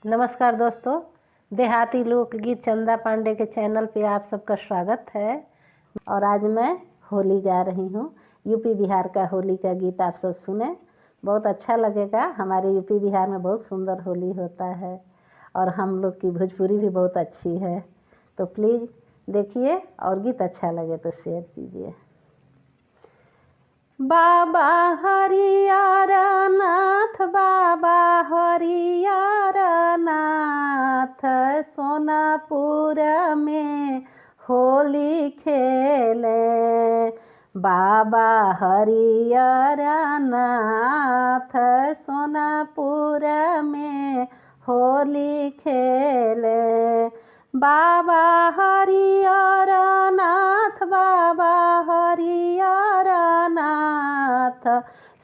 नमस्कार दोस्तों, देहाती लोकगीत चंदा पांडे के चैनल पे आप सबका स्वागत है। और आज मैं होली गा रही हूँ। यूपी बिहार का होली का गीत आप सब सुने, बहुत अच्छा लगेगा। हमारे यूपी बिहार में बहुत सुंदर होली होता है और हम लोग की भोजपुरी भी बहुत अच्छी है। तो प्लीज़ देखिए और गीत अच्छा लगे तो शेयर कीजिए। बाबा हरियर नाथ, बाबा हरियर नाथ, सोनापुर में होली खेले। बाबा हरियर नाथ, सोनापुर में होली खेले। बाबा हरियर नाथ, बाबा हरियर नाथ,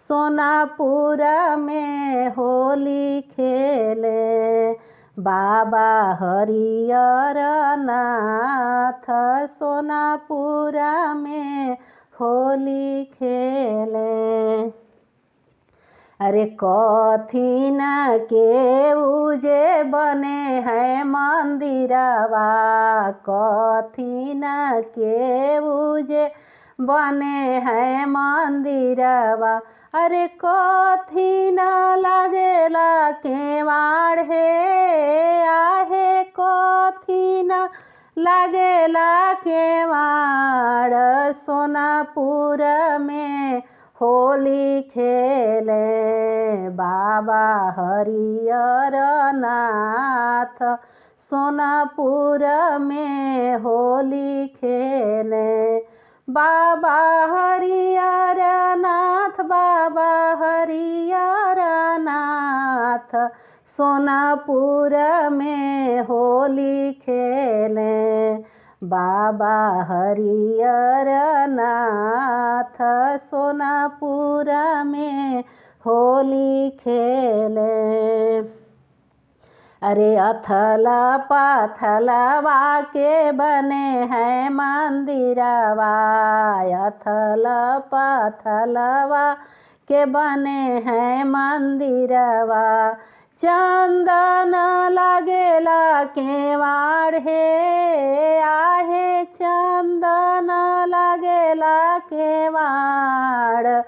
सोनापुर में होली खेले। बाबा हरियर नाथ, सोनापुर में होली खेले। अरे कथिन के उजे बने हैं मंदिरवा, कथिन के उजे बने हैं मंदिरवा। अरे कथिन लगेला केवाड़ हे, आहे कथिन लगेला केवाड़, सोनापुर में होली खेले। बाबा हरियर नाथ, सोनापुर में होली खेले। बाबा हरियर नाथ, बाबा हरियर नाथ, सोनापुर में होली खेले। बाबा हरियर नाथ, सोनापुर में होली खेले। अरे अथला पाथलवा के बने हैं मंदिरवा, अथला पाथलवा के बने हैं मंदिरवा। चंदन लगेला केवाड़ हे, आहे चंदन लगेला केवाड़,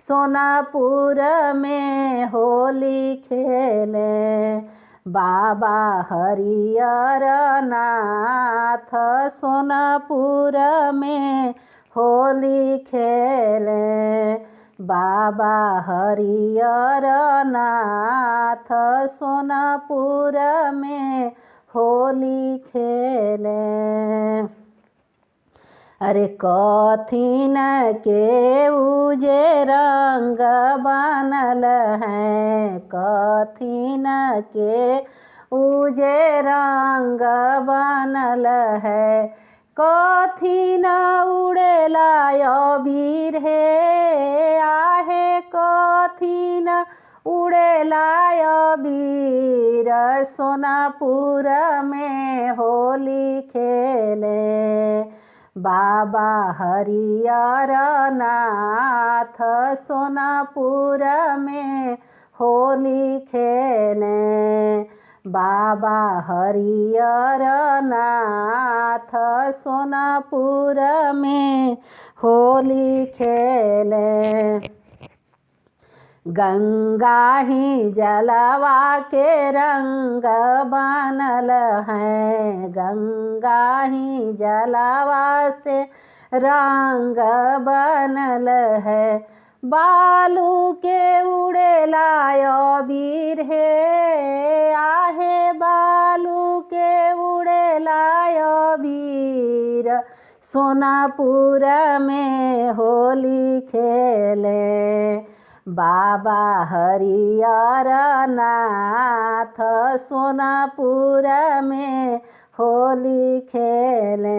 सोनापुर में होली खेले। बाबा हरियर नाथ, सोनापुर में होली खेले। बाबा हरियर नाथ, सोनापुर में होली खेले। अरे कथिन के उजे रंग बनल हैं, कथिन के उजे रंग बनल है। कथिन उड़ेला अबीर हे, आहे कथिन उड़ेला अबीर, सोनापुर में होली खेले। बाबा हरियर नाथ, सोनापुर में होली खेले। बाबा हरियर नाथ, सोनापुर में होली खेले। गंगा ही जलवा के रंग बनल हैं, गंगा ही जलवा से रंग बनल है। बालू के उड़ेला अबीर हे, आहे बालू के उड़ेला अबीर, सोनापुर में होली खेले। बाबा हरियर नाथ, सोनापुर में होली खेले।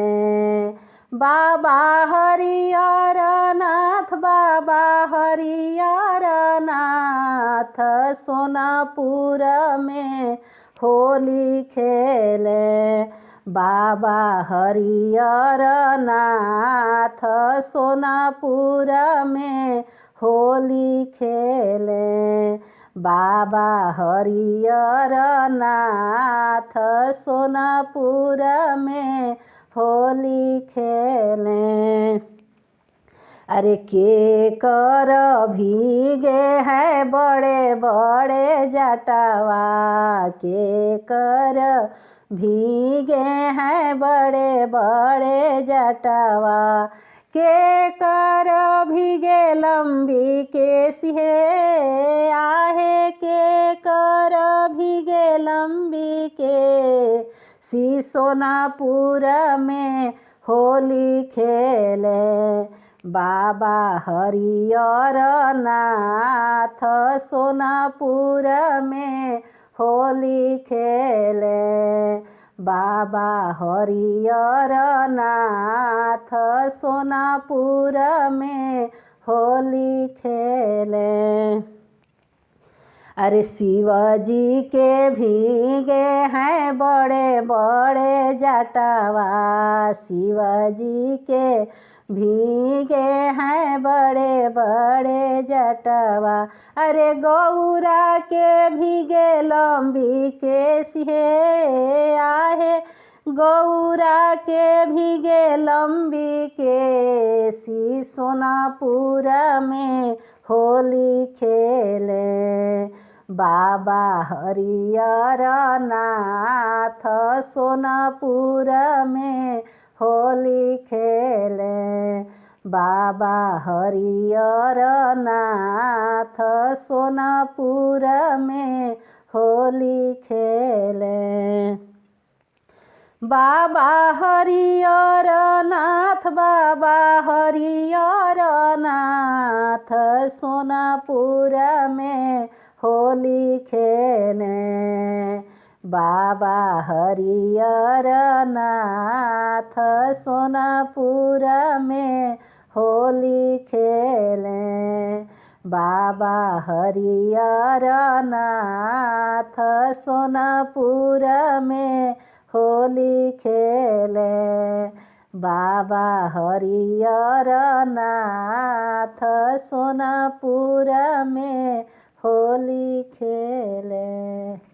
बाबा हरियर नाथ, बाबा हरियर नाथ, सोनापुर में होली खेले। बाबा हरियर नाथ, सोनापुर में होली खेले। बाबा हरियर नाथ सोनापुर में होली खेलें। अरे के कर भीगे हैं बड़े बड़े जटवा, के कर भीगे हैं बड़े बड़े जटवा, के कर भीगे लंबी केसी है आहे, के कर भीगे लंबी के सी सोनापुर में होली खेले। बाबा हरियर नाथ सोनापुर में होली खेले। बाबा हरियर नाथ सोनापुर में होली खेले। अरे शिवजी के भीगे हैं बड़े बड़े जटवा, शिवजी के भीगे हैं बड़े बड़े जटवा, अरे गौरा के भीगे लंबी केसी है आहे, गौरा के भीगे लंबी केसी सोनापुर में होली खेले। बाबा हरियर नाथ सोनापुर में होली खेले। बाबा हरियर नाथ सोनापुर में होली खेले। बाबा हरियर नाथ, बाबा हरियर नाथ सोनापुर में होली खेले। बाबा हरियर नाथ सोनापुर में होली खेले। बाबा हरियर नाथ सोनापुर में होली खेले। बाबा हरियर नाथ सोनापुर में होली खेले।